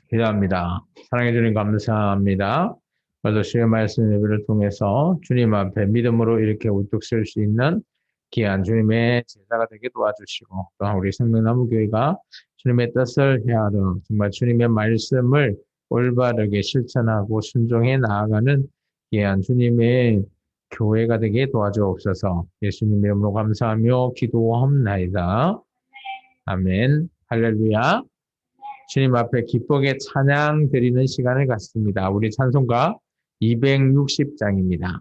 기도합니다. 사랑해 주님 감사합니다. 오늘도 주의 말씀 예배를 통해서 주님 앞에 믿음으로 이렇게 우뚝 설 수 있는 귀한 주님의 제자가 되게 도와주시고, 또한 우리 생명나무교회가 주님의 뜻을 헤아려 정말 주님의 말씀을 올바르게 실천하고 순종해 나아가는 귀한 주님의 교회가 되게 도와주옵소서. 예수님 이름으로 감사하며 기도합나이다. 아멘. 할렐루야. 주님 앞에 기쁘게 찬양 드리는 시간을 갖습니다. 우리 찬송가 260장입니다.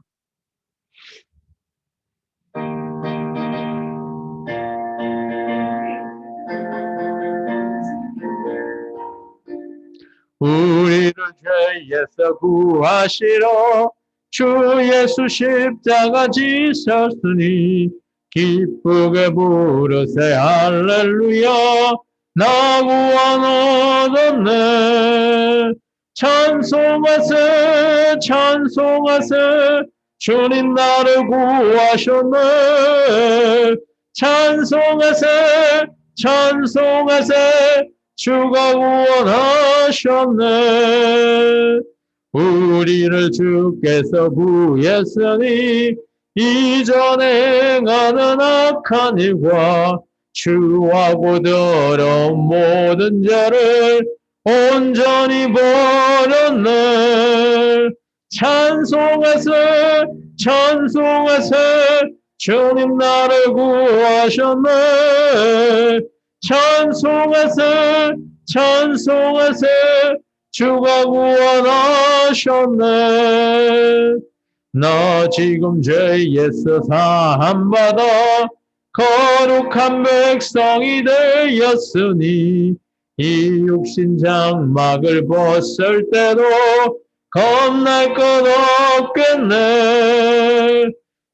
우리를 죄에서 구하시러 주 예수 십자가 지셨으니 기쁘게 부르세 할렐루야. 나 구원 얻었네. 찬송하세 찬송하세 주님 나를 구하셨네. 찬송하세 찬송하세 주가 구원하셨네. 우리를 주께서 구했으니 이전에 행하는 악한 일과 주하고 더러운 모든 죄를 온전히 버렸네. 찬송하세 찬송하세 주님 나를 구하셨네. 찬송하세 찬송하세 주가 구원하셨네. 나 지금 죄에서 사함받아 거룩한 백성이 되었으니 이 육신 장막을 벗을 때도 겁날 것 없겠네.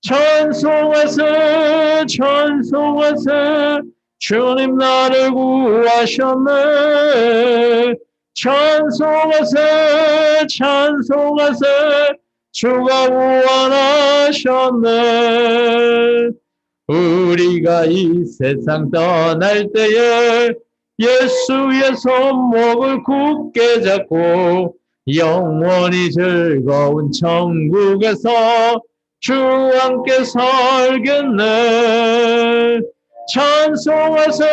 찬송하세 찬송하세 주님 나를 구하셨네. 찬송하세 찬송하세 주가 구원하셨네. 우리가 이 세상 떠날 때에 예수의 손목을 굳게 잡고 영원히 즐거운 천국에서 주와 함께 살겠네. 찬송하세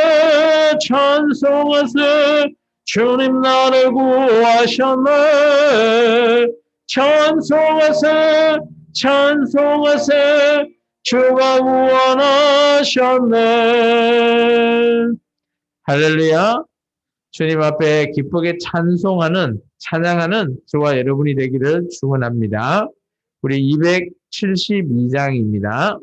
찬송하세 주님 나를 구하셨네. 찬송하세 찬송하세 주가 구원하셨네. 할렐루야. 주님 앞에 기쁘게 찬양하는 저와 여러분이 되기를 축원합니다. 우리 272장입니다.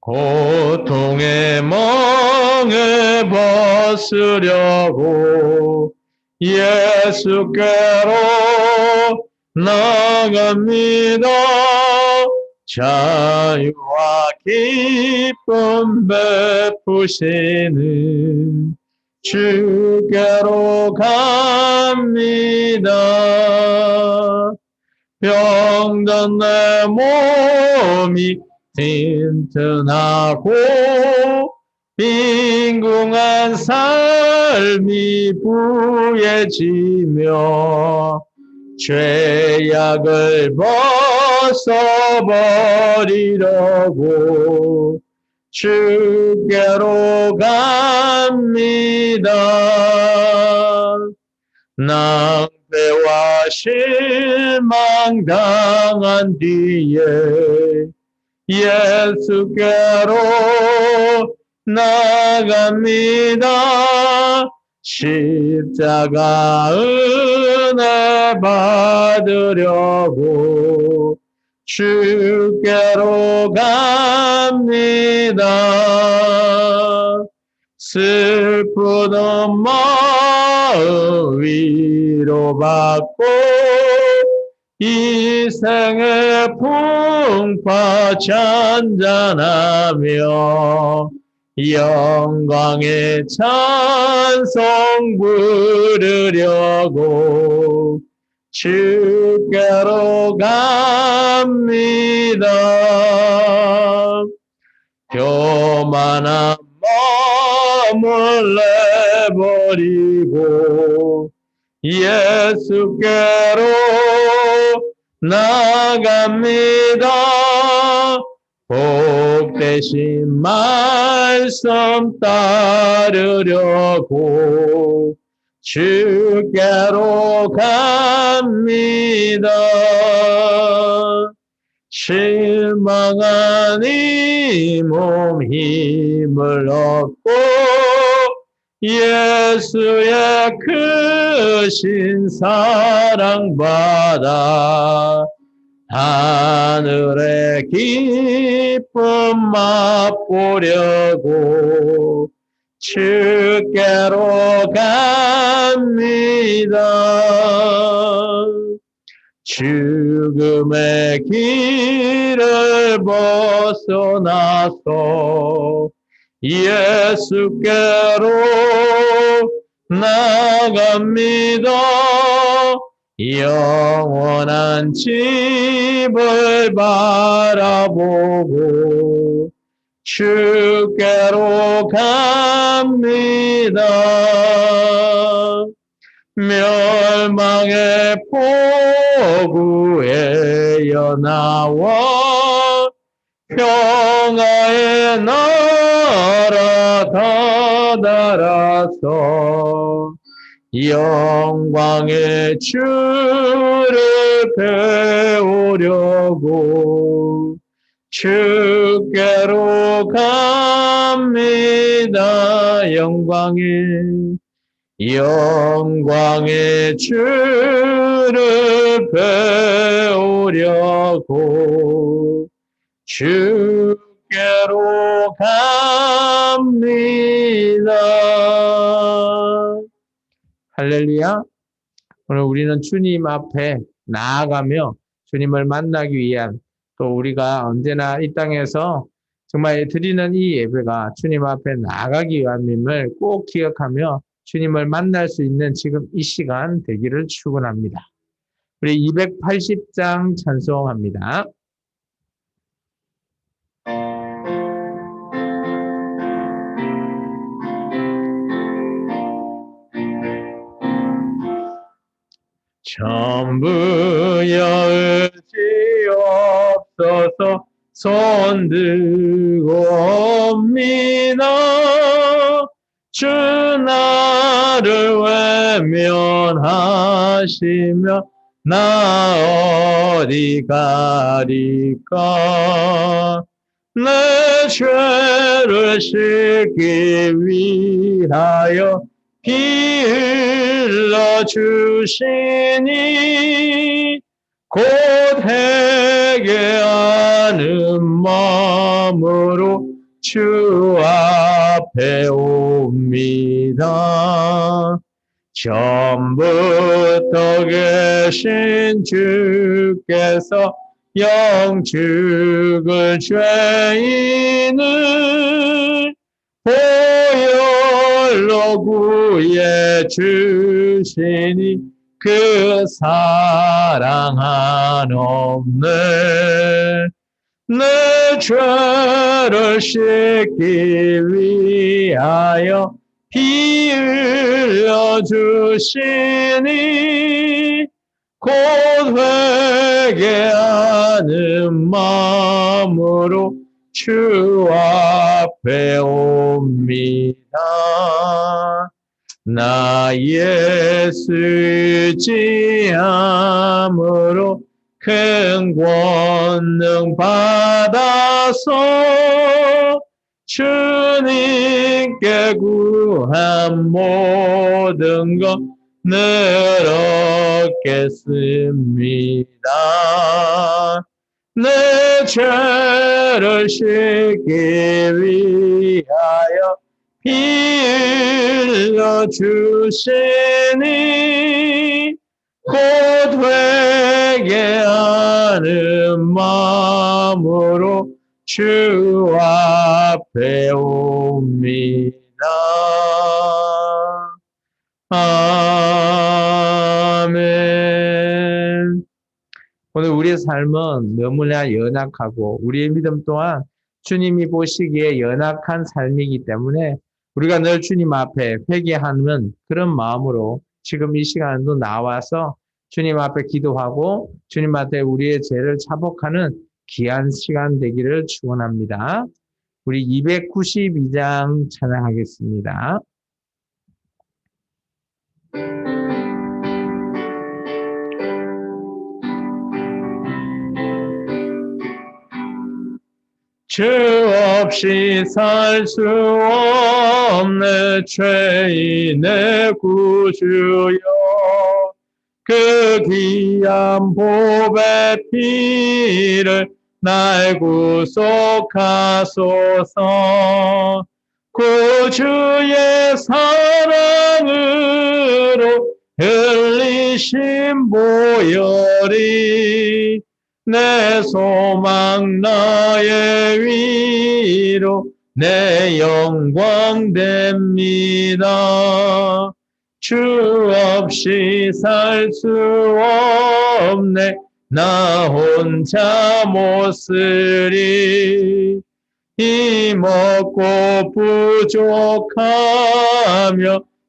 고통의 멍에 벗으려고 예수께로 나갑니다. 자유와 기쁨 베푸시는 주께로 갑니다. 병든 내 몸이 튼튼하고 빈궁한 삶이 부해지며 죄악을 벗어버리려고 주께로 갑니다. 낭패와 실망 당한 뒤에 예수께로 나갑니다. 십자가 은혜 받으려고 주께로 갑니다. 슬프던 마음 위로받고 이 생의 풍파 찬잔하며 영광의 찬송 따르려고 주께로 갑니다. 교만한 마음을 내버리고 예수께로 나갑니다. 복되신 말씀 따르려고 주께로 갑니다. 실망한 이 몸 힘을 얻고 예수의 크신 사랑 받아 하늘의 기쁨 맛보려고 주께로 갑니다. 죽음의 길을 벗어나서 예수께로 나갑니다. 영원한 집을 바라보고 주께로 갑니다. 멸망의 포구에 연하와 평화의 나라 다다라서 영광의 주를 배우려고 주께로 갑니다. 영광의 주를 배우려고 주께로 갑니다. 할렐루야. 오늘 우리는 주님 앞에 나아가며 주님을 만나기 위한, 또 우리가 언제나 이 땅에서 정말 드리는 이 예배가 주님 앞에 나아가기 위함임을 꼭 기억하며 주님을 만날 수 있는 지금 이 시간 되기를 축원합니다. 우리 280장 찬송합니다. 전부여 의지 없어서 손들고 옵니다. 주 나를 외면하시며 나 어디 가리까. 내 죄를 씻기 위하여 피 흘려 주시니 곧 회개하는 마음으로 주 앞에 옵니다. 처음부터 계신 주께서 영죽을 죄인을 보혈로 구해 주시니 그 사랑 한없네. 내 죄를 씻기 위하여 피 흘려 주시니 곧 회개하는 마음으로 주 앞에 옵니다. 나 예수 의지함으로 큰 권능 받아서 주님께 구한 모든 것 늘 얻겠습니다. 내 죄를 씻기 위하여 피 흘려 주시니 곧 회개하는 마음으로 주 앞에 옵니다. 우리의 삶은 너무나 연약하고 우리의 믿음 또한 주님이 보시기에 연약한 삶이기 때문에 우리가 늘 주님 앞에 회개하는 그런 마음으로 지금 이 시간도 나와서 주님 앞에 기도하고 주님 앞에 우리의 죄를 자복하는 귀한 시간 되기를 축원합니다. 우리 292장 찬양하겠습니다. 주 없이 살 수 없는 죄인의 구주여, 그 귀한 보배 피를 날 구속하소서. 구주의 사랑으로 흘리신 보혈이 내 소망 나의 위로 내 영광 됩니다. 주 없이 살 수 없네 나 혼자 못 쓰리. 힘없고 부족하며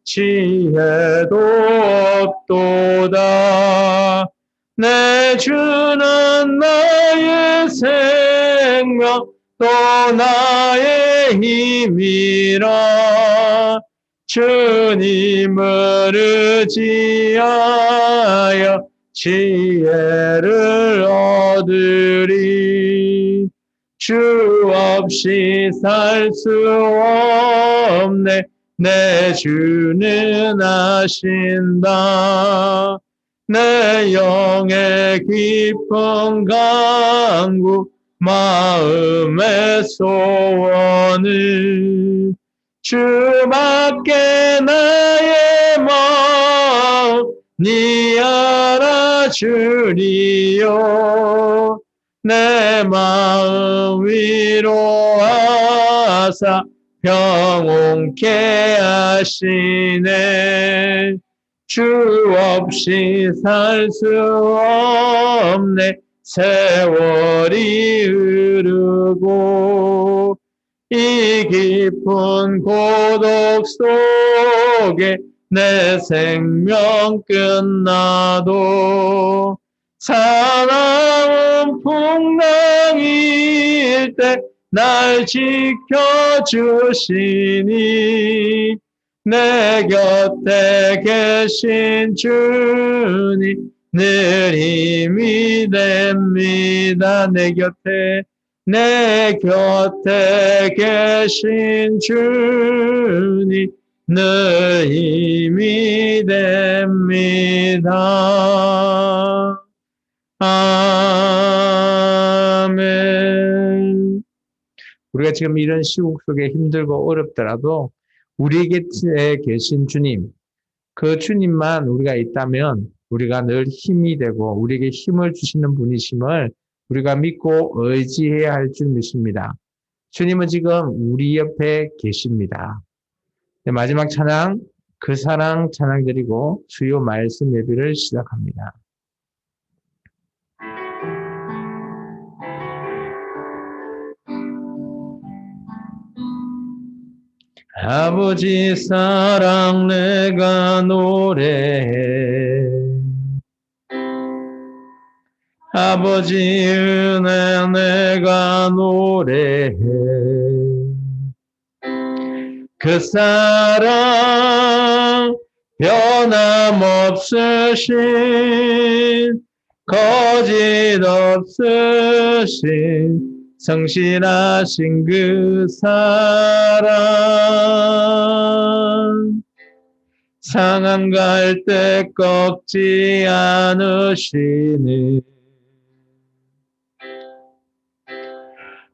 지혜도 없도다. 내 주는 나의 생명 또 나의 힘이라. 주님을 의지하여 지혜를 얻으리. 주 없이 살 수 없네 내 주는 아신다. 내 영의 깊은 간구 마음의 소원을 주밖에 나의 마음 니 알아주리요. 내 마음 위로하사 평온케 하시네. 주 없이 살 수 없네 세월이 흐르고 이 깊은 고독 속에 내 생명 끝나도 사나운 풍랑일 때 날 지켜주시니 내 곁에 계신 주님 늘 힘이 됩니다. 내 곁에 계신 주님 늘 힘이 됩니다. 아멘. 우리가 지금 이런 시국 속에 힘들고 어렵더라도 우리 곁에 계신 주님, 그 주님만 우리가 있다면 우리가 늘 힘이 되고 우리에게 힘을 주시는 분이심을 우리가 믿고 의지해야 할 줄 믿습니다. 주님은 지금 우리 옆에 계십니다. 마지막 찬양, 그 사랑 찬양 드리고 주요 말씀 예배를 시작합니다. 아버지 사랑 내가 노래해, 아버지 은혜 내가 노래해. 그 사랑 변함없으신 거짓 없으신 성실하신 그 사랑 상한 갈 때 꺾지 않으시는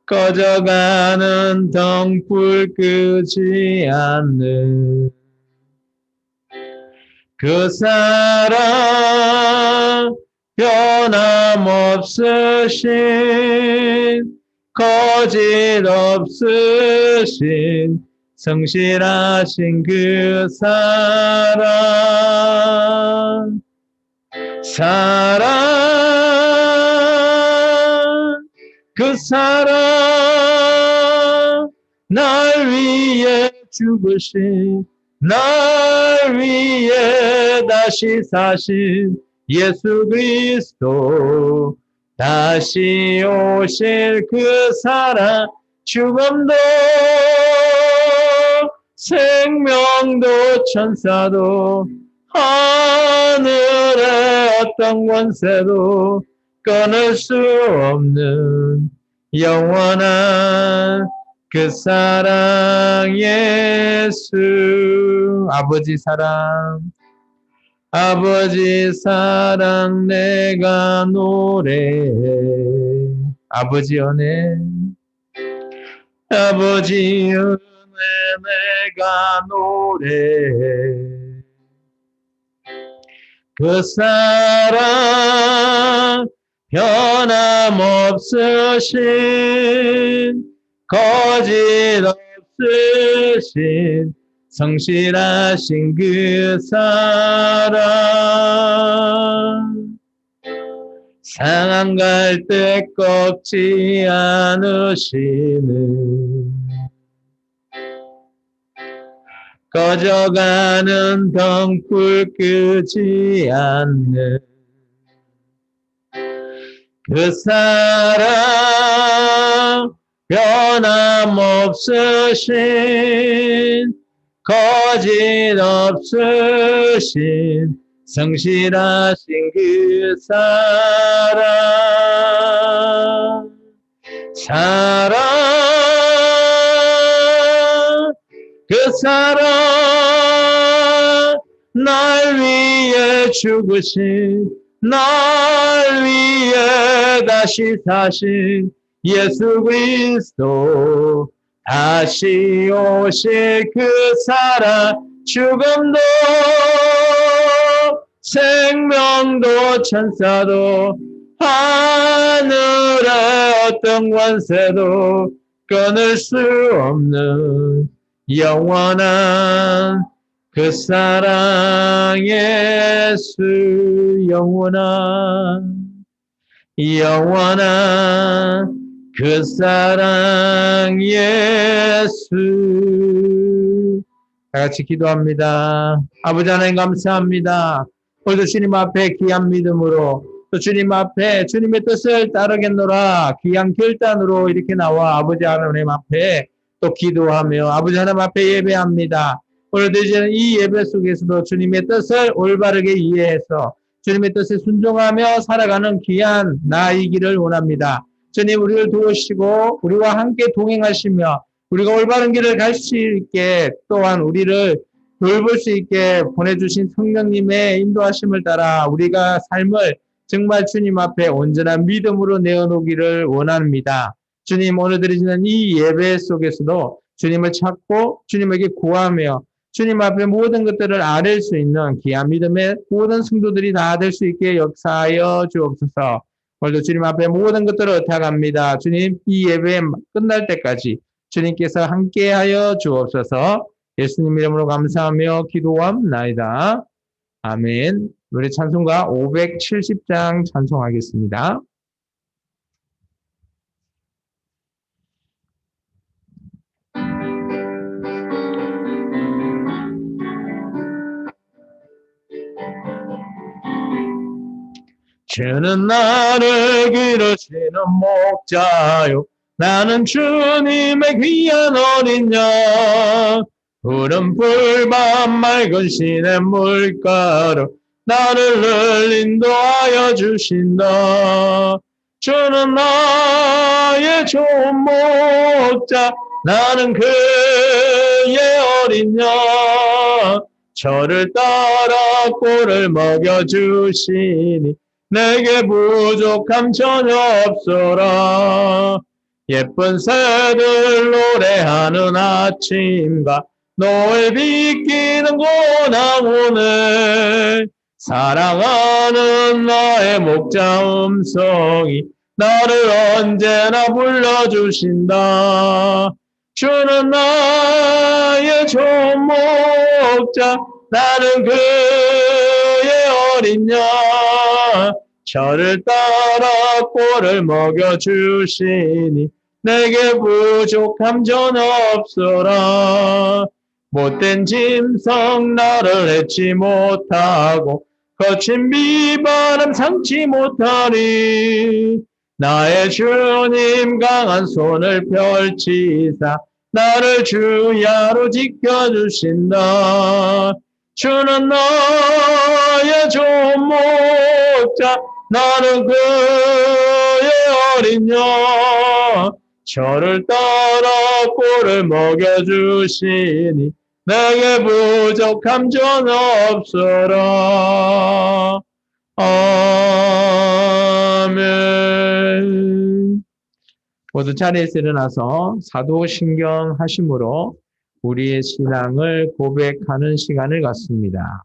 꺼져가는 등불 끄지 않는 그 사랑 변함없으신 거짓 없으신 성실하신 그 사랑 사랑 날 위해 죽으신 날 위해 다시 사신 예수 그리스도 다시 오실 그 사랑 죽음도 생명도 천사도 하늘의 어떤 권세도 끊을 수 없는 영원한 그 사랑 예수 아버지 사랑 내가 노래해 아버지 은혜 내가 노래해 그 사랑 변함없으신 거짓 없으신 성실하신 그 사랑 상한 갈대 꺾지 않으시는 꺼져가는 등불 끄지 않는 그 사랑 변함없으신 거짓 없으신 성실하신 그 사랑 그 사랑 날 위해 죽으신 날 위해 다시 사신 예수 그리스도 다시 오실 그 사랑 죽음도 생명도 천사도 하늘의 어떤 권세도 끊을 수 없는 영원한 그 사랑 예수 영원한 그 사랑 예수 다 같이 기도합니다. 아버지 하나님 감사합니다. 오늘도 주님 앞에 귀한 믿음으로 또 주님 앞에 주님의 뜻을 따르겠노라 귀한 결단으로 이렇게 나와 아버지 하나님 앞에 또 기도하며 아버지 하나님 앞에 예배합니다. 오늘도 이제는 이 예배 속에서도 주님의 뜻을 올바르게 이해해서 주님의 뜻에 순종하며 살아가는 귀한 나이기를 원합니다. 주님 우리를 도우시고 우리와 함께 동행하시며 우리가 올바른 길을 갈 수 있게 또한 우리를 돌볼 수 있게 보내주신 성령님의 인도하심을 따라 우리가 삶을 정말 주님 앞에 온전한 믿음으로 내어놓기를 원합니다. 주님 오늘 드리시는 이 예배 속에서도 주님을 찾고 주님에게 구하며 주님 앞에 모든 것들을 아뢰 수 있는 귀한 믿음의 모든 성도들이 다 될 수 있게 역사하여 주옵소서. 오늘도 주님 앞에 모든 것들을 의탁합니다. 주님 이 예배 끝날 때까지 주님께서 함께하여 주옵소서. 예수님 이름으로 감사하며 기도함나이다. 아멘. 우리 찬송가 570장 찬송하겠습니다. 주는 나를 기르시는 목자요 나는 주님의 귀한 어린 양 푸른 풀밭 맑은 시냇 물가로 나를 늘 인도하여 주신다. 주는 나의 좋은 목자 나는 그의 어린 양 저를 따라 꼴을 먹여주시니 내게 부족함 전혀 없소라. 예쁜 새들 노래하는 아침과 노을 비끼는 고나무네 사랑하는 나의 목자 음성이 나를 언제나 불러주신다. 주는 나의 좋은 목자 나는 그의 어린 양 저를 따라 꼴을 먹여주시니 내게 부족함 전 없어라. 못된 짐승 나를 해치 못하고 거친 비바람 상치 못하리. 나의 주님 강한 손을 펼치사 나를 주야로 지켜주신다. 주는 나의 좋은 목자 나는 그의 어린 양. 저를 따라 꼴을 먹여주시니 내게 부족함 전 없어라. 아멘. 모두 자리에서 일어나서 사도신경 하심으로 우리의 신앙을 고백하는 시간을 갖습니다.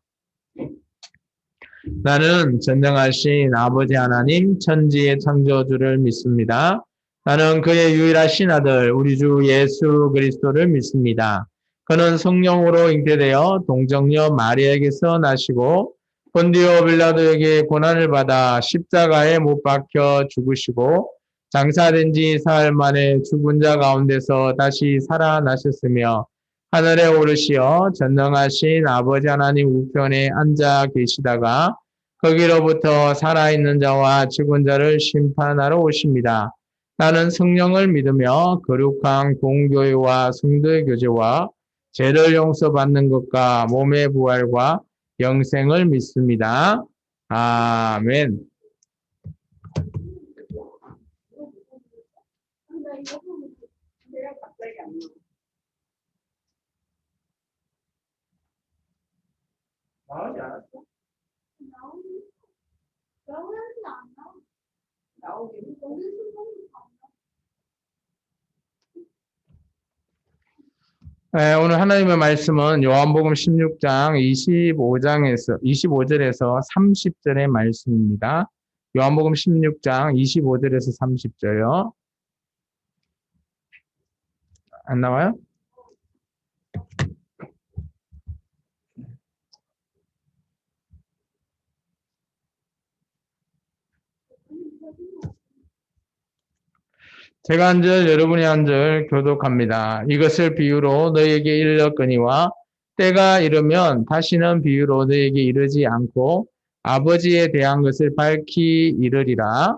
나는 전능하신 아버지 하나님 천지의 창조주를 믿습니다. 나는 그의 유일하신 아들 우리 주 예수 그리스도를 믿습니다. 그는 성령으로 잉태되어 동정녀 마리아에게서 나시고 본디오 빌라도에게 고난을 받아 십자가에 못 박혀 죽으시고 장사된 지 사흘 만에 죽은 자 가운데서 다시 살아나셨으며 하늘에 오르시어 전능하신 아버지 하나님 우편에 앉아 계시다가 거기로부터 살아있는 자와 죽은 자를 심판하러 오십니다. 나는 성령을 믿으며 거룩한 공교회와 성도의 교제와 죄를 용서받는 것과 몸의 부활과 영생을 믿습니다. 아멘. 나오지 않았어? 네, 오늘 하나님의 말씀은 요한복음 16장 25절에서 30절의 말씀입니다. 요한복음 16장 25절에서 30절요. 안 나와요? 제가 한 절, 여러분이 한 절 교독합니다. 이것을 비유로 너희에게 이르렀거니와 때가 이르면 다시는 비유로 너희에게 이르지 않고 아버지에 대한 것을 밝히 이르리라.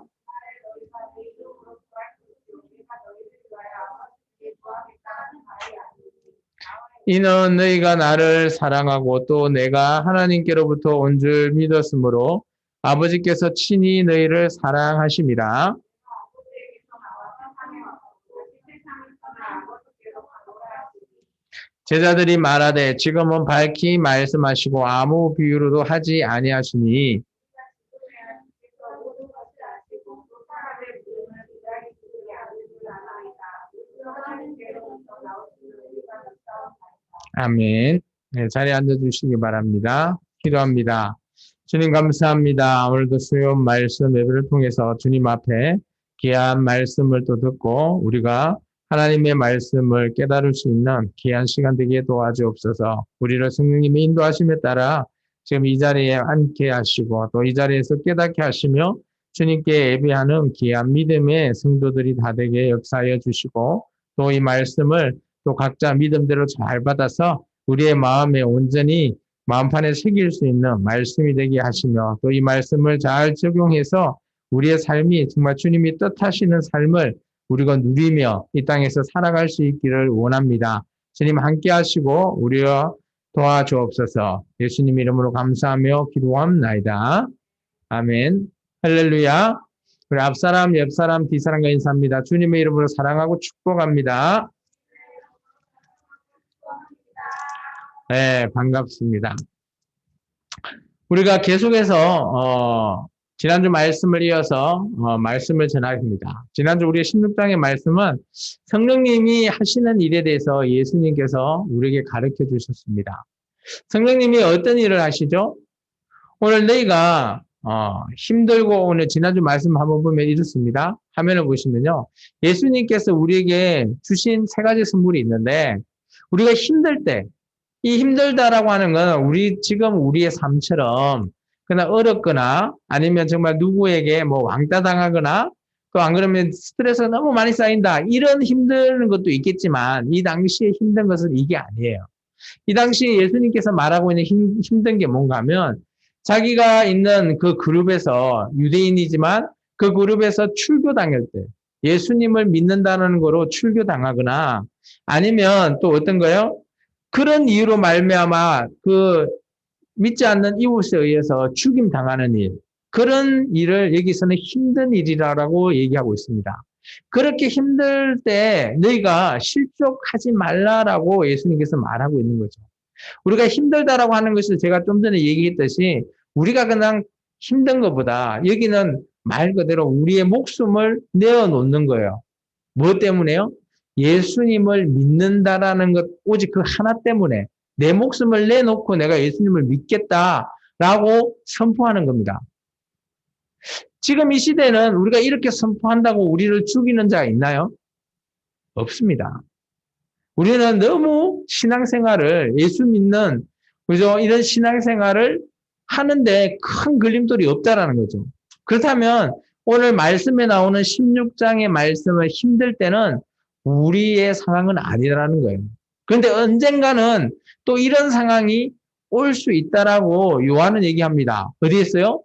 이는 너희가 나를 사랑하고 또 내가 하나님께로부터 온 줄 믿었으므로 아버지께서 친히 너희를 사랑하심이라. 제자들이 말하되 지금은 밝히 말씀하시고 아무 비유로도 하지 아니하시니 아멘. 네, 자리에 앉아주시기 바랍니다. 기도합니다. 주님 감사합니다. 오늘도 수요 말씀 예배를 통해서 주님 앞에 귀한 말씀을 또 듣고 우리가 하나님의 말씀을 깨달을 수 있는 귀한 시간 되게 도와주옵소서. 우리를 성령님의 인도하심에 따라 지금 이 자리에 앉게 하시고 또 이 자리에서 깨닫게 하시며 주님께 예배하는 귀한 믿음의 성도들이 다 되게 역사하여 주시고 또 이 말씀을 또 각자 믿음대로 잘 받아서 우리의 마음에 온전히 마음판에 새길 수 있는 말씀이 되게 하시며 또 이 말씀을 잘 적용해서 우리의 삶이 정말 주님이 뜻하시는 삶을 우리가 누리며 이 땅에서 살아갈 수 있기를 원합니다. 주님 함께 하시고 우리와 도와주옵소서. 예수님 이름으로 감사하며 기도합나이다. 아멘. 할렐루야. 우리 앞사람, 옆사람, 뒤사람과 인사합니다. 주님의 이름으로 사랑하고 축복합니다. 네, 반갑습니다. 우리가 계속해서 지난주 말씀을 이어서 말씀을 전하십니다. 지난주 우리 16장의 말씀은 성령님이 하시는 일에 대해서 예수님께서 우리에게 가르쳐 주셨습니다. 성령님이 어떤 일을 하시죠? 오늘 너희가 힘들고 오늘 지난주 말씀 한번 보면 이렇습니다. 화면을 보시면요. 예수님께서 우리에게 주신 세 가지 선물이 있는데 우리가 힘들 때 이 힘들다라고 하는 건 우리 지금 우리의 삶처럼 그러나 어렵거나 아니면 정말 누구에게 뭐 왕따 당하거나 또 안 그러면 스트레스가 너무 많이 쌓인다. 이런 힘든 것도 있겠지만 이 당시에 힘든 것은 이게 아니에요. 이 당시에 예수님께서 말하고 있는 힘든 게 뭔가 하면 자기가 있는 그 그룹에서 유대인이지만 그 그룹에서 출교당할 때 예수님을 믿는다는 거로 출교당하거나 아니면 또 어떤 거요? 그런 이유로 말미암아 그 믿지 않는 이웃에 의해서 죽임 당하는 일, 그런 일을 여기서는 힘든 일이라고 얘기하고 있습니다. 그렇게 힘들 때 너희가 실족하지 말라라고 예수님께서 말하고 있는 거죠. 우리가 힘들다라고 하는 것을 제가 좀 전에 얘기했듯이 우리가 그냥 힘든 것보다 여기는 말 그대로 우리의 목숨을 내어놓는 거예요. 무엇 때문에요? 예수님을 믿는다라는 것, 오직 그 하나 때문에 내 목숨을 내놓고 내가 예수님을 믿겠다라고 선포하는 겁니다. 지금 이 시대는 우리가 이렇게 선포한다고 우리를 죽이는 자가 있나요? 없습니다. 우리는 너무 신앙생활을, 예수 믿는, 그죠? 이런 신앙생활을 하는데 큰 걸림돌이 없다라는 거죠. 그렇다면 오늘 말씀에 나오는 16장의 말씀을 힘들 때는 우리의 상황은 아니라는 거예요. 그런데 언젠가는 또 이런 상황이 올 수 있다라고 요한은 얘기합니다. 어디 있어요?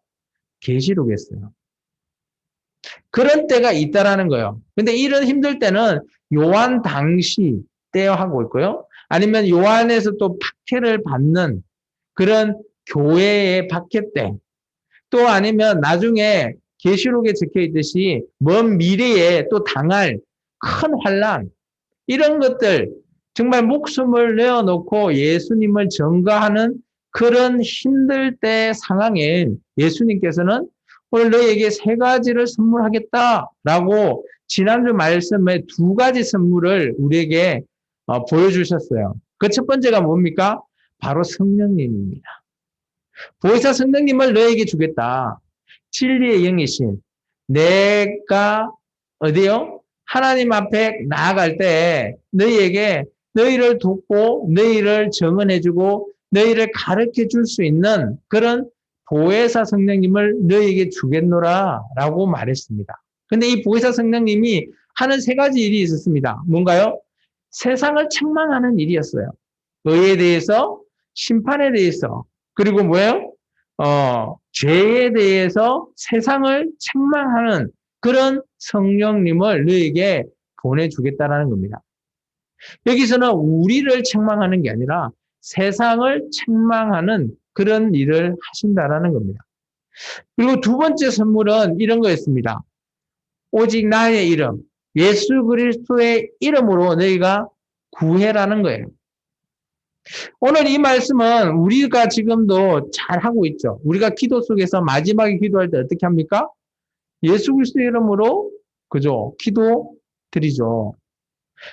계시록에 있어요. 그런 때가 있다라는 거예요. 근데 이런 힘들 때는 요한 당시 때와 하고 있고요. 아니면 요한에서 또 박해를 받는 그런 교회의 박해 때, 또 아니면 나중에 계시록에 적혀 있듯이 먼 미래에 또 당할 큰 환난, 이런 것들, 정말 목숨을 내어놓고 예수님을 전가하는 그런 힘들 때 상황에 예수님께서는 오늘 너에게 세 가지를 선물하겠다라고 지난주 말씀에 두 가지 선물을 우리에게 보여주셨어요. 그 첫 번째가 뭡니까? 바로 성령님입니다. 보혜사 성령님을 너에게 주겠다. 진리의 영이신 내가 어디요? 하나님 앞에 나아갈 때 너희에게 너희를 돕고 너희를 정언해주고 너희를 가르쳐 줄 수 있는 그런 보혜사 성령님을 너희에게 주겠노라 라고 말했습니다. 근데 이 보혜사 성령님이 하는 세 가지 일이 있었습니다. 뭔가요? 세상을 책망하는 일이었어요. 의에 대해서, 심판에 대해서, 그리고 뭐예요? 죄에 대해서 세상을 책망하는 그런 성령님을 너에게 보내주겠다라는 겁니다. 여기서는 우리를 책망하는 게 아니라 세상을 책망하는 그런 일을 하신다라는 겁니다. 그리고 두 번째 선물은 이런 거였습니다. 오직 나의 이름, 예수 그리스도의 이름으로 너희가 구해라는 거예요. 오늘 이 말씀은 우리가 지금도 잘 하고 있죠. 우리가 기도 속에서 마지막에 기도할 때 어떻게 합니까? 예수 그리스도의 이름으로 그죠? 기도 드리죠.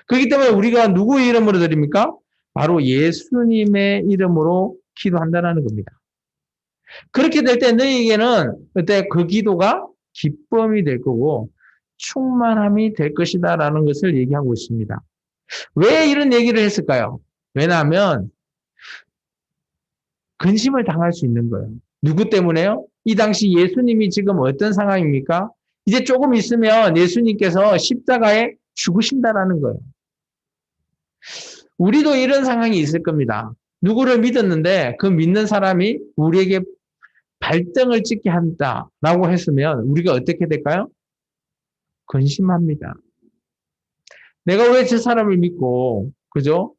그렇기 때문에 우리가 누구의 이름으로 드립니까? 바로 예수님의 이름으로 기도한다는 겁니다. 그렇게 될 때 너희에게는 그때 그 기도가 기쁨이 될 거고 충만함이 될 것이다라는 것을 얘기하고 있습니다. 왜 이런 얘기를 했을까요? 왜냐하면 근심을 당할 수 있는 거예요. 누구 때문에요? 이 당시 예수님이 지금 어떤 상황입니까? 이제 조금 있으면 예수님께서 십자가에 죽으신다라는 거예요. 우리도 이런 상황이 있을 겁니다. 누구를 믿었는데 그 믿는 사람이 우리에게 발등을 찍게 한다라고 했으면 우리가 어떻게 될까요? 근심합니다. 내가 왜 저 사람을 믿고, 그죠?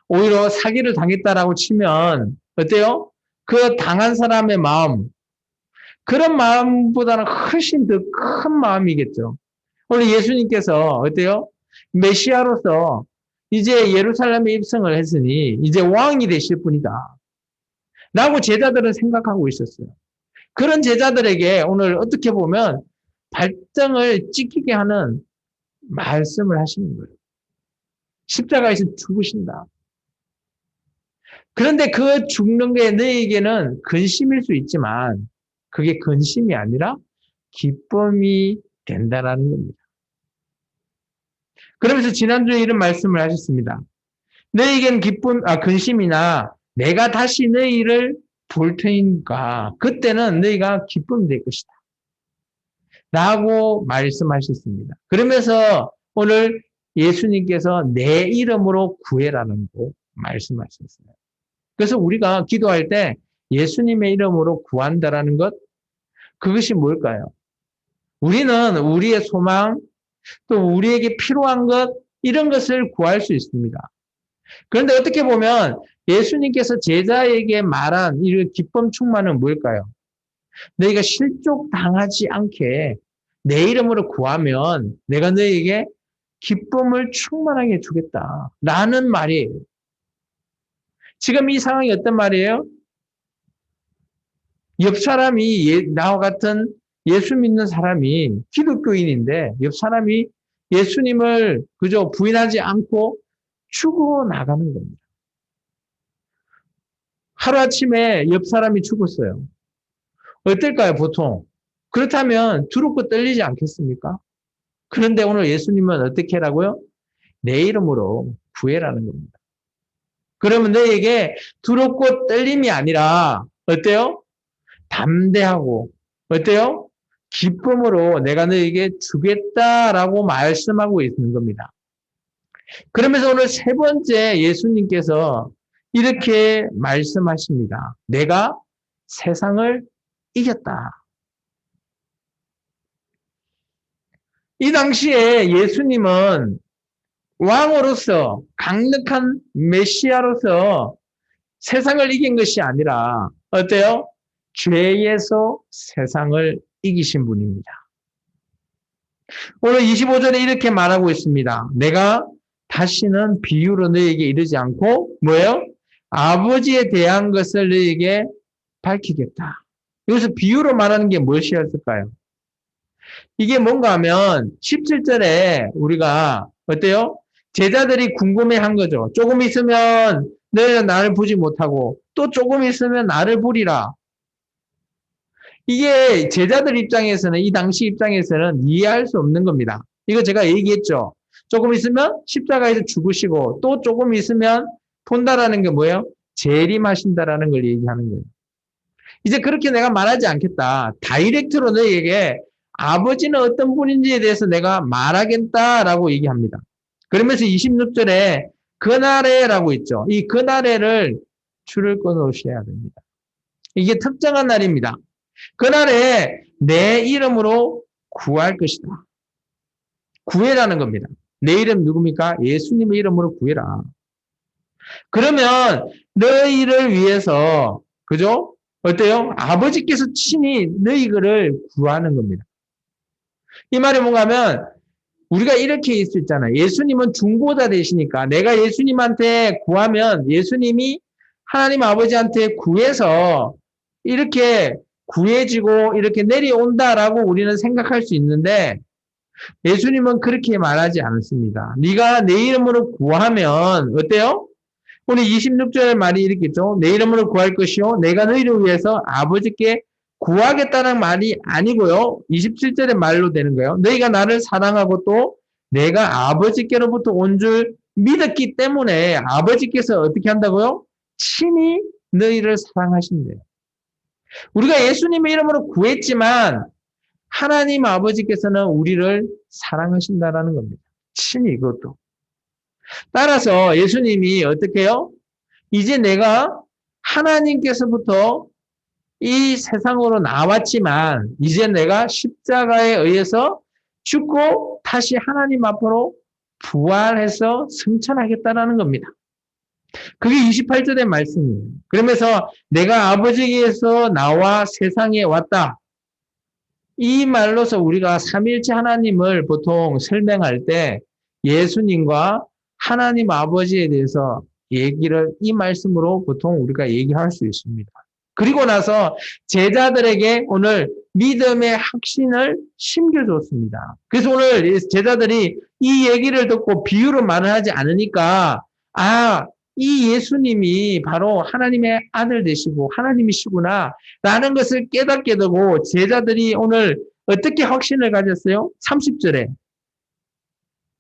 오히려 사기를 당했다라고 치면 어때요? 그 당한 사람의 마음, 그런 마음보다는 훨씬 더 큰 마음이겠죠. 오늘 예수님께서 어때요? 메시아로서 이제 예루살렘에 입성을 했으니 이제 왕이 되실 분이다. 라고 제자들은 생각하고 있었어요. 그런 제자들에게 오늘 어떻게 보면 발등을 찍히게 하는 말씀을 하시는 거예요. 십자가에서 죽으신다. 그런데 그 죽는 게 너에게는 근심일 수 있지만 그게 근심이 아니라 기쁨이 된다라는 겁니다. 그러면서 지난주에 이런 말씀을 하셨습니다. 너에겐 근심이나 내가 다시 너희를 볼 테니까 그때는 너희가 기쁨이 될 것이다. 라고 말씀하셨습니다. 그러면서 오늘 예수님께서 내 이름으로 구해라는 거 말씀하셨어요. 그래서 우리가 기도할 때 예수님의 이름으로 구한다라는 것, 그것이 뭘까요? 우리는 우리의 소망, 또 우리에게 필요한 것, 이런 것을 구할 수 있습니다. 그런데 어떻게 보면 예수님께서 제자에게 말한 이 기쁨 충만은 뭘까요? 너희가 실족당하지 않게 내 이름으로 구하면 내가 너희에게 기쁨을 충만하게 주겠다. 라는 말이에요. 지금 이 상황이 어떤 말이에요? 옆 사람이 나와 같은 예수 믿는 사람이 기독교인인데 옆 사람이 예수님을 그저 부인하지 않고 죽어 나가는 겁니다. 하루아침에 옆 사람이 죽었어요. 어떨까요, 보통? 그렇다면 두렵고 떨리지 않겠습니까? 그런데 오늘 예수님은 어떻게 하라고요? 내 이름으로 구해라는 겁니다. 그러면 너에게 두렵고 떨림이 아니라 어때요? 담대하고 어때요? 기쁨으로 내가 너에게 주겠다라고 말씀하고 있는 겁니다. 그러면서 오늘 세 번째 예수님께서 이렇게 말씀하십니다. 내가 세상을 이겼다. 이 당시에 예수님은 왕으로서 강력한 메시아로서 세상을 이긴 것이 아니라 어때요? 죄에서 세상을 이기신 분입니다. 오늘 25절에 이렇게 말하고 있습니다. 내가 다시는 비유로 너에게 이르지 않고 뭐예요? 아버지에 대한 것을 너에게 밝히겠다. 여기서 비유로 말하는 게 무엇이었을까요? 이게 뭔가 하면 17절에 우리가 어때요? 제자들이 궁금해한 거죠. 조금 있으면 너희는 나를 보지 못하고 또 조금 있으면 나를 보리라. 이게 제자들 입장에서는 이 당시 입장에서는 이해할 수 없는 겁니다. 이거 제가 얘기했죠. 조금 있으면 십자가에서 죽으시고 또 조금 있으면 본다라는 게 뭐예요? 재림하신다라는 걸 얘기하는 거예요. 이제 그렇게 내가 말하지 않겠다. 다이렉트로 너에게 아버지는 어떤 분인지에 대해서 내가 말하겠다라고 얘기합니다. 그러면서 26절에 그날에라고 있죠. 이 그날에를 줄을 끊으셔야 됩니다. 이게 특정한 날입니다. 그날에 내 이름으로 구할 것이다. 구해라는 겁니다. 내 이름 누굽니까? 예수님의 이름으로 구해라. 그러면 너희를 위해서 그죠? 어때요? 아버지께서 친히 너희를 구하는 겁니다. 이 말이 뭔가 하면 우리가 이렇게 있을 수 있잖아요. 예수님은 중보자 되시니까 내가 예수님한테 구하면 예수님이 하나님 아버지한테 구해서 이렇게 구해지고 이렇게 내려온다라고 우리는 생각할 수 있는데 예수님은 그렇게 말하지 않습니다. 네가 내 이름으로 구하면 어때요? 오늘 26절 말이 이렇게 있죠. 내 이름으로 구할 것이요 내가 너희를 위해서 아버지께 구하겠다는 말이 아니고요. 27절의 말로 되는 거예요. 너희가 나를 사랑하고 또 내가 아버지께로부터 온 줄 믿었기 때문에 아버지께서 어떻게 한다고요? 친히 너희를 사랑하신대요. 우리가 예수님의 이름으로 구했지만 하나님 아버지께서는 우리를 사랑하신다라는 겁니다. 친히 이것도. 따라서 예수님이 어떻게 해요? 이제 내가 하나님께서부터 이 세상으로 나왔지만 이제 내가 십자가에 의해서 죽고 다시 하나님 앞으로 부활해서 승천하겠다라는 겁니다. 그게 28절의 말씀이에요. 그러면서 내가 아버지께서 나와 세상에 왔다. 이 말로서 우리가 삼위일체 하나님을 보통 설명할 때 예수님과 하나님 아버지에 대해서 얘기를 이 말씀으로 보통 우리가 얘기할 수 있습니다. 그리고 나서 제자들에게 오늘 믿음의 확신을 심겨줬습니다. 그래서 오늘 제자들이 이 얘기를 듣고 비유로 말을 하지 않으니까 이 예수님이 바로 하나님의 아들 되시고 하나님이시구나 라는 것을 깨닫게 되고 제자들이 오늘 어떻게 확신을 가졌어요? 30절에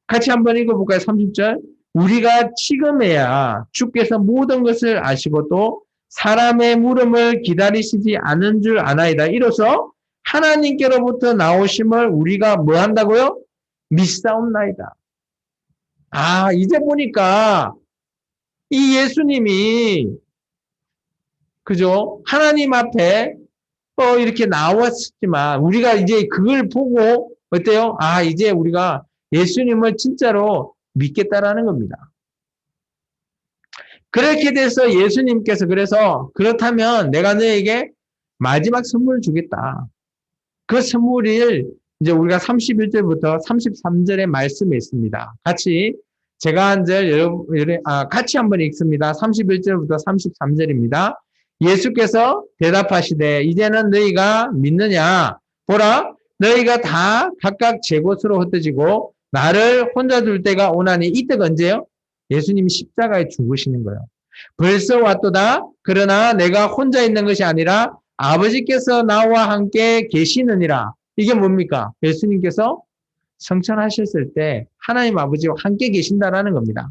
같이 한번 읽어볼까요? 30절 우리가 지금에야 주께서 모든 것을 아시고 또 사람의 물음을 기다리시지 않은 줄 아나이다. 이로써 하나님께로부터 나오심을 우리가 뭐 한다고요? 믿사옵나이다. 아, 이제 보니까 이 예수님이 그죠? 하나님 앞에 이렇게 나왔지만 우리가 이제 그걸 보고 어때요? 아, 이제 우리가 예수님을 진짜로 믿겠다라는 겁니다. 그렇게 돼서 예수님께서 그래서 그렇다면 내가 너에게 마지막 선물을 주겠다. 그 선물을 이제 우리가 31절부터 33절의 말씀에 있습니다. 같이 제가 한 절 같이 한번 읽습니다. 31절부터 33절입니다. 예수께서 대답하시되 이제는 너희가 믿느냐? 보라, 너희가 다 각각 제 곳으로 흩어지고 나를 혼자 둘 때가 오나니 이때가 언제요? 예수님이 십자가에 죽으시는 거예요. 벌써 왔도다. 그러나 내가 혼자 있는 것이 아니라 아버지께서 나와 함께 계시느니라. 이게 뭡니까? 예수님께서 성천하셨을 때 하나님 아버지와 함께 계신다라는 겁니다.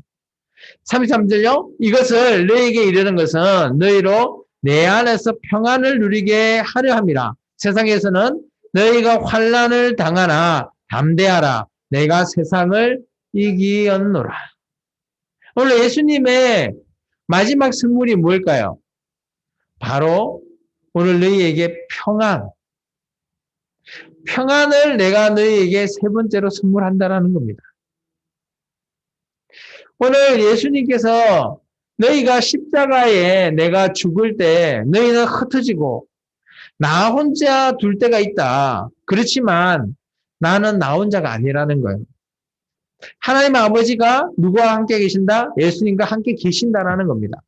33절요. 이것을 너희에게 이르는 것은 너희로 내 안에서 평안을 누리게 하려 함이라. 세상에서는 너희가 환난을 당하나 담대하라. 내가 세상을 이기었노라. 오늘 예수님의 마지막 선물이 뭘까요? 바로 오늘 너희에게 평안을 내가 너희에게 세 번째로 선물한다라는 겁니다. 오늘 예수님께서 너희가 십자가에 내가 죽을 때 너희는 흩어지고 나 혼자 둘 때가 있다. 그렇지만 나는 나 혼자가 아니라는 거예요. 하나님 아버지가 누구와 함께 계신다? 예수님과 함께 계신다라는 겁니다.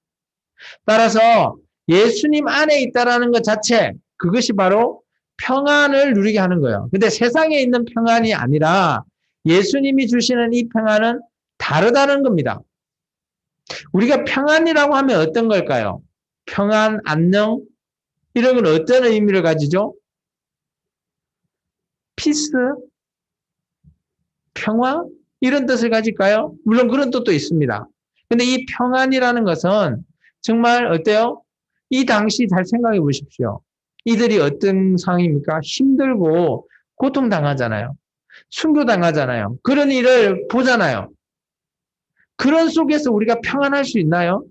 따라서 예수님 안에 있다라는 것 자체, 그것이 바로 평안을 누리게 하는 거예요. 근데 세상에 있는 평안이 아니라 예수님이 주시는 이 평안은 다르다는 겁니다. 우리가 평안이라고 하면 어떤 걸까요? 평안, 안녕, 이런 건 어떤 의미를 가지죠? 피스, 평화, 이런 뜻을 가질까요? 물론 그런 뜻도 있습니다. 근데 이 평안이라는 것은 정말 어때요? 이 당시 잘 생각해 보십시오. 이들이 어떤 상황입니까? 힘들고 고통당하잖아요. 순교당하잖아요. 그런 일을 보잖아요. 그런 속에서 우리가 평안할 수 있나요?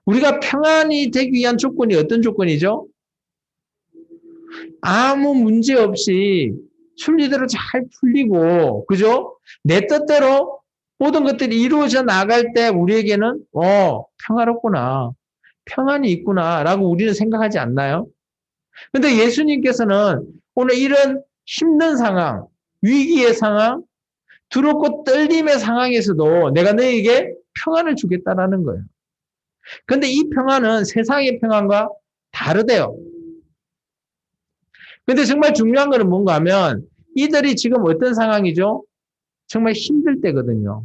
우리가 평안이 되기 위한 조건이 어떤 조건이죠? 아무 문제 없이 순리대로 잘 풀리고, 그죠? 내 뜻대로 모든 것들이 이루어져 나갈 때 우리에게는, 평화롭구나. 평안이 있구나. 라고 우리는 생각하지 않나요? 근데 예수님께서는 오늘 이런 힘든 상황, 위기의 상황, 두렵고 떨림의 상황에서도 내가 너에게 평안을 주겠다라는 거예요. 근데 이 평안은 세상의 평안과 다르대요. 근데 정말 중요한 거는 뭔가 하면 이들이 지금 어떤 상황이죠? 정말 힘들 때거든요.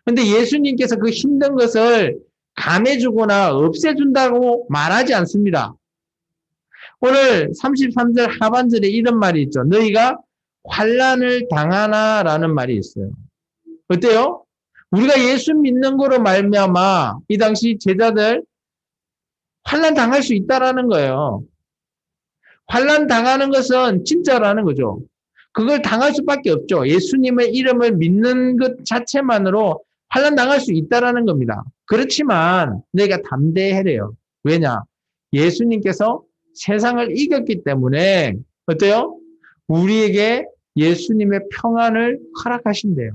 근데 예수님께서 그 힘든 것을 감해주거나 없애준다고 말하지 않습니다. 오늘 33절 하반절에 이런 말이 있죠. 너희가 환난을 당하나라는 말이 있어요. 어때요? 우리가 예수 믿는 거로 말미암아 이 당시 제자들 환난 당할 수 있다라는 거예요. 환난 당하는 것은 진짜라는 거죠. 그걸 당할 수밖에 없죠. 예수님의 이름을 믿는 것 자체만으로 환난 당할 수 있다라는 겁니다. 그렇지만 내가 담대해래요. 왜냐? 예수님께서 세상을 이겼기 때문에 어때요? 우리에게 예수님의 평안을 허락하신대요.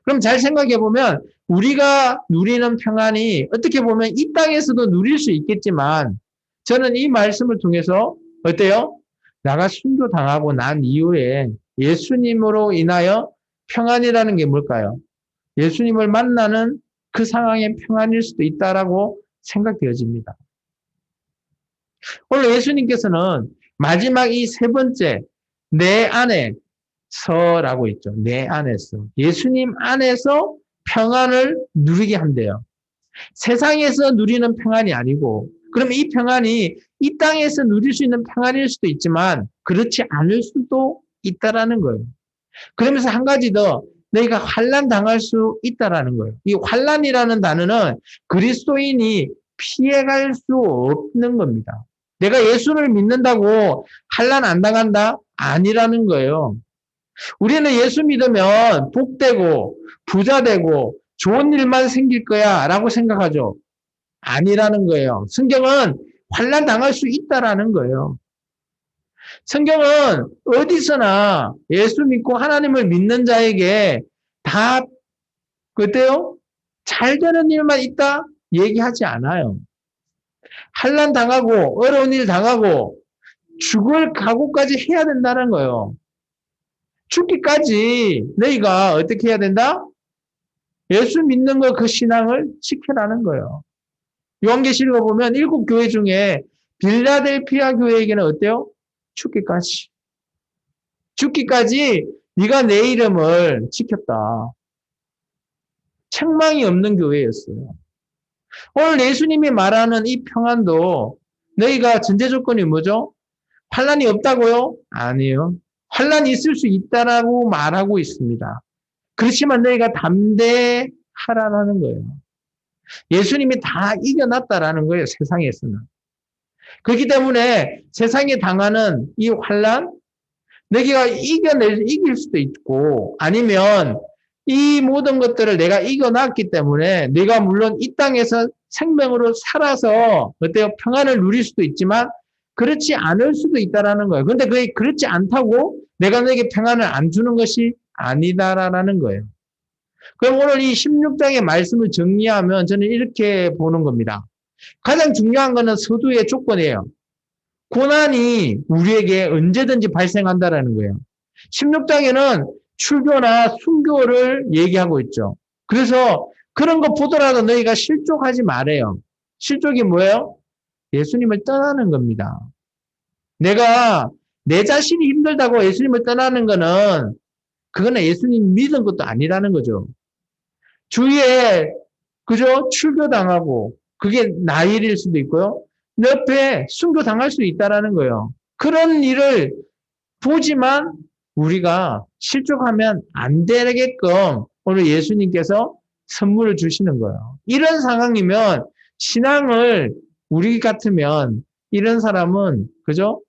그럼 잘 생각해 보면 우리가 누리는 평안이 어떻게 보면 이 땅에서도 누릴 수 있겠지만 저는 이 말씀을 통해서 어때요? 나가 순교당하고 난 이후에 예수님으로 인하여 평안이라는 게 뭘까요? 예수님을 만나는 그 상황의 평안일 수도 있다라고 생각되어집니다. 오늘 예수님께서는 마지막 이 세 번째 내 안에서라고 있죠. 내 안에서. 예수님 안에서 평안을 누리게 한대요. 세상에서 누리는 평안이 아니고 그럼 이 평안이 이 땅에서 누릴 수 있는 평안일 수도 있지만 그렇지 않을 수도 있다라는 거예요. 그러면서 한 가지 더 너희가 환난 당할 수 있다라는 거예요. 이 환난이라는 단어는 그리스도인이 피해갈 수 없는 겁니다. 내가 예수를 믿는다고 환난 안 당한다? 아니라는 거예요. 우리는 예수 믿으면 복되고 부자 되고 좋은 일만 생길 거야 라고 생각하죠. 아니라는 거예요. 성경은 환난 당할 수 있다라는 거예요. 성경은 어디서나 예수 믿고 하나님을 믿는 자에게 다 그때요? 잘 되는 일만 있다? 얘기하지 않아요. 환난 당하고 어려운 일 당하고 죽을 각오까지 해야 된다는 거예요. 죽기까지 너희가 어떻게 해야 된다? 예수 믿는 거 그 신앙을 지켜라는 거예요. 요한계시록을 보면 7교회 중에 빌라델피아 교회에게는 어때요? 죽기까지. 죽기까지 네가 내 이름을 지켰다. 책망이 없는 교회였어요. 오늘 예수님이 말하는 이 평안도 너희가 전제 조건이 뭐죠? 환난이 없다고요? 아니에요. 환난이 있을 수 있다라고 말하고 있습니다. 그렇지만 너희가 담대하라는 거예요. 예수님이 다 이겨놨다라는 거예요. 세상에서는. 그렇기 때문에 세상에 당하는 이 환난 너희가 이길 수도 있고 아니면 이 모든 것들을 내가 이겨놨기 때문에 내가 물론 이 땅에서 생명으로 살아서 어때요? 평안을 누릴 수도 있지만 그렇지 않을 수도 있다라는 거예요. 그런데 그게 그렇지 않다고 내가 너에게 평안을 안 주는 것이 아니다라는 거예요. 그럼 오늘 이 16장의 말씀을 정리하면 저는 이렇게 보는 겁니다. 가장 중요한 것은 서두의 조건이에요. 고난이 우리에게 언제든지 발생한다라는 거예요. 16장에는 출교나 순교를 얘기하고 있죠. 그래서 그런 거 보더라도 너희가 실족하지 말아요. 실족이 뭐예요? 예수님을 떠나는 겁니다. 내가 내 자신이 힘들다고 예수님을 떠나는 거는 그거는 예수님 믿은 것도 아니라는 거죠. 주위에 그죠? 출교당하고 그게 나일일 수도 있고요. 내 옆에 순교당할 수 있다라는 거예요. 그런 일을 보지만 우리가 실족하면 안 되게끔 오늘 예수님께서 선물을 주시는 거예요. 이런 상황이면 신앙을 우리 같으면 이런 사람은 그죠?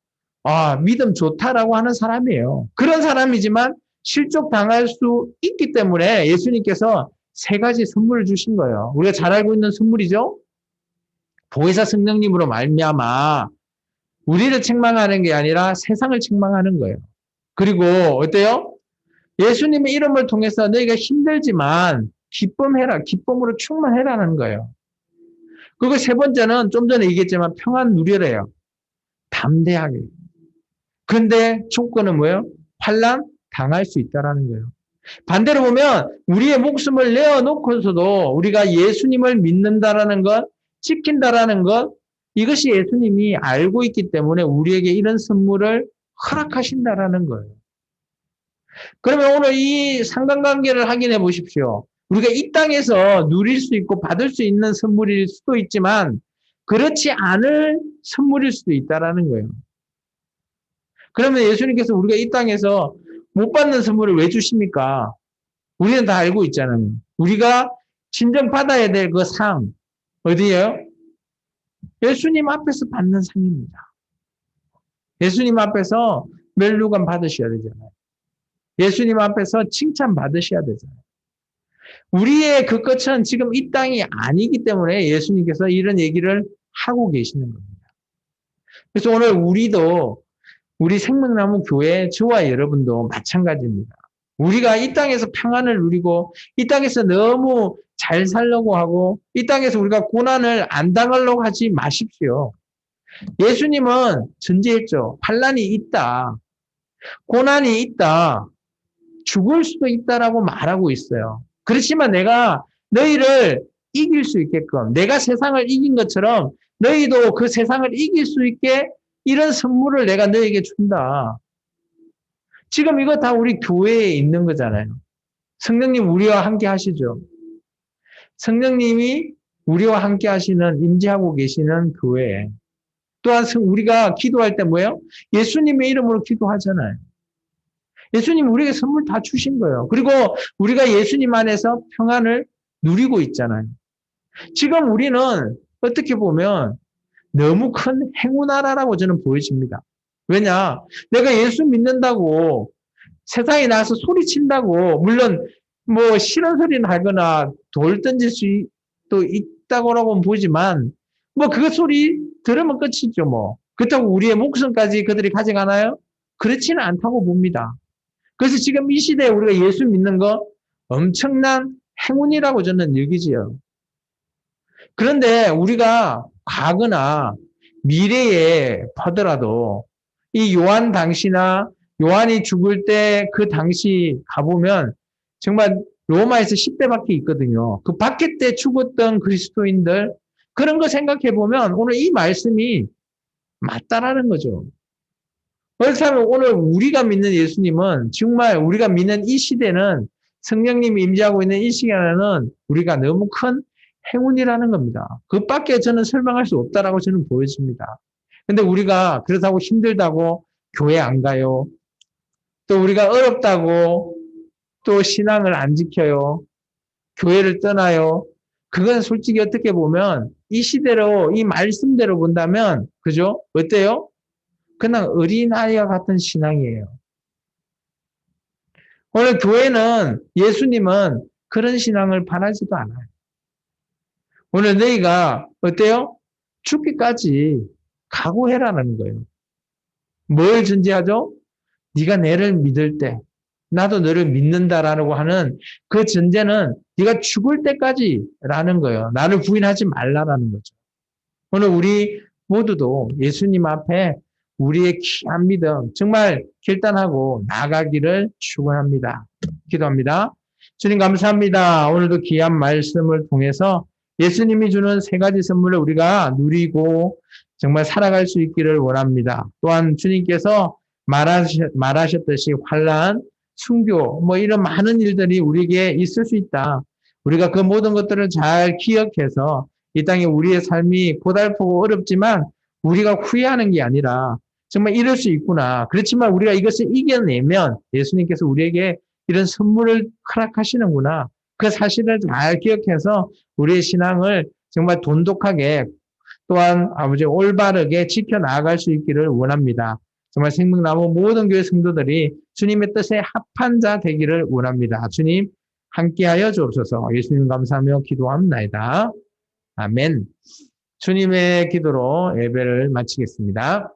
아, 믿음 좋다라고 하는 사람이에요. 그런 사람이지만 실족당할 수 있기 때문에 예수님께서 세 가지 선물을 주신 거예요. 우리가 잘 알고 있는 선물이죠. 보혜사 성령님으로 말미암아 우리를 책망하는 게 아니라 세상을 책망하는 거예요. 그리고 어때요? 예수님의 이름을 통해서 너희가 힘들지만 기쁨해라. 기쁨으로 충만해라는 거예요. 그리고 세 번째는 좀 전에 얘기했지만 평안 누려래요. 담대하게. 그런데 조건은 뭐예요? 환난 당할 수 있다라는 거예요. 반대로 보면 우리의 목숨을 내어놓고서도 우리가 예수님을 믿는다라는 것, 지킨다라는 것, 이것이 예수님이 알고 있기 때문에 우리에게 이런 선물을 허락하신다라는 거예요. 그러면 오늘 이 상관관계를 확인해 보십시오. 우리가 이 땅에서 누릴 수 있고 받을 수 있는 선물일 수도 있지만 그렇지 않을 선물일 수도 있다라는 거예요. 그러면 예수님께서 우리가 이 땅에서 못 받는 선물을 왜 주십니까? 우리는 다 알고 있잖아요. 우리가 진정 받아야 될 그 상, 어디예요? 예수님 앞에서 받는 상입니다. 예수님 앞에서 멸류관 받으셔야 되잖아요. 예수님 앞에서 칭찬 받으셔야 되잖아요. 우리의 그 끝은 지금 이 땅이 아니기 때문에 예수님께서 이런 얘기를 하고 계시는 겁니다. 그래서 오늘 우리도 우리 생명나무 교회 저와 여러분도 마찬가지입니다. 우리가 이 땅에서 평안을 누리고 이 땅에서 너무 잘 살려고 하고 이 땅에서 우리가 고난을 안 당하려고 하지 마십시오. 예수님은 전제했죠. 환난이 있다. 고난이 있다. 죽을 수도 있다라고 말하고 있어요. 그렇지만 내가 너희를 이길 수 있게끔 내가 세상을 이긴 것처럼 너희도 그 세상을 이길 수 있게 이런 선물을 내가 너희에게 준다. 지금 이거 다 우리 교회에 있는 거잖아요. 성령님 우리와 함께 하시죠. 성령님이 우리와 함께 하시는 임재하고 계시는 교회에 또한 우리가 기도할 때 뭐예요? 예수님의 이름으로 기도하잖아요. 예수님 우리에게 선물 다 주신 거예요. 그리고 우리가 예수님 안에서 평안을 누리고 있잖아요. 지금 우리는 어떻게 보면 너무 큰 행운하라라고 저는 보여집니다. 왜냐? 내가 예수 믿는다고 세상에 나와서 소리친다고, 물론 뭐 싫은 소리는 하거나 돌 던질 수도 있다고라고는 보지만, 뭐 그 소리 들으면 끝이죠, 뭐. 그렇다고 우리의 목숨까지 그들이 가져가나요? 그렇지는 않다고 봅니다. 그래서 지금 이 시대에 우리가 예수 믿는 거 엄청난 행운이라고 저는 여기지요. 그런데 우리가 과거나 미래에 하더라도 이 요한 당시나 요한이 죽을 때 그 당시 가보면 정말 로마에서 10대밖에 있거든요. 그 밖에 때 죽었던 그리스도인들 그런 거 생각해 보면 오늘 이 말씀이 맞다라는 거죠. 그렇다면 오늘 우리가 믿는 예수님은 정말 우리가 믿는 이 시대는 성령님이 임재하고 있는 이 시간에는 우리가 너무 큰 행운이라는 겁니다. 그 밖에 저는 설명할 수 없다라고 저는 보여집니다. 근데 우리가 그렇다고 힘들다고 교회 안 가요. 또 우리가 어렵다고 또 신앙을 안 지켜요. 교회를 떠나요. 그건 솔직히 어떻게 보면 이 시대로 이 말씀대로 본다면 그죠? 어때요? 그냥 어린아이와 같은 신앙이에요. 오늘 교회는 예수님은 그런 신앙을 바라지도 않아요. 오늘 너희가 어때요? 죽기까지 각오해라는 거예요. 뭘 전제하죠? 네가 내를 믿을 때 나도 너를 믿는다라고 하는 그 전제는 네가 죽을 때까지라는 거예요. 나를 부인하지 말라라는 거죠. 오늘 우리 모두도 예수님 앞에 우리의 귀한 믿음 정말 결단하고 나가기를 축원합니다. 기도합니다. 주님 감사합니다. 오늘도 귀한 말씀을 통해서 예수님이 주는 세 가지 선물을 우리가 누리고 정말 살아갈 수 있기를 원합니다. 또한 주님께서 말하셨듯이 환난, 순교 뭐 이런 많은 일들이 우리에게 있을 수 있다. 우리가 그 모든 것들을 잘 기억해서 이 땅에 우리의 삶이 고달프고 어렵지만 우리가 후회하는 게 아니라 정말 이럴 수 있구나. 그렇지만 우리가 이것을 이겨내면 예수님께서 우리에게 이런 선물을 허락하시는구나. 그 사실을 잘 기억해서 우리의 신앙을 정말 돈독하게 또한 아버지 올바르게 지켜나갈 수 있기를 원합니다. 정말 생명나무 모든 교회 성도들이 주님의 뜻에 합한 자 되기를 원합니다. 주님 함께하여 주옵소서. 예수님 감사하며 기도합나이다. 아멘. 주님의 기도로 예배를 마치겠습니다.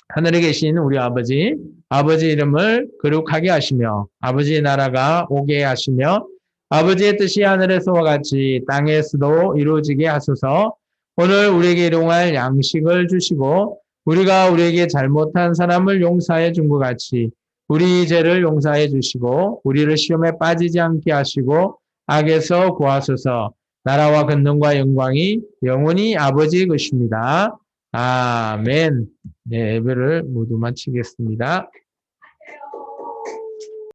하늘에 계신 우리 아버지, 아버지 이름을 거룩하게 하시며 아버지의 나라가 오게 하시며 아버지의 뜻이 하늘에서와 같이 땅에서도 이루어지게 하소서. 오늘 우리에게 일용할 양식을 주시고 우리가 우리에게 잘못한 사람을 용서해 준 것 같이 우리 죄를 용서해 주시고 우리를 시험에 빠지지 않게 하시고 악에서 구하소서. 나라와 권능과 영광이 영원히 아버지의 것입니다. 아멘. 네, 예배를 모두 마치겠습니다.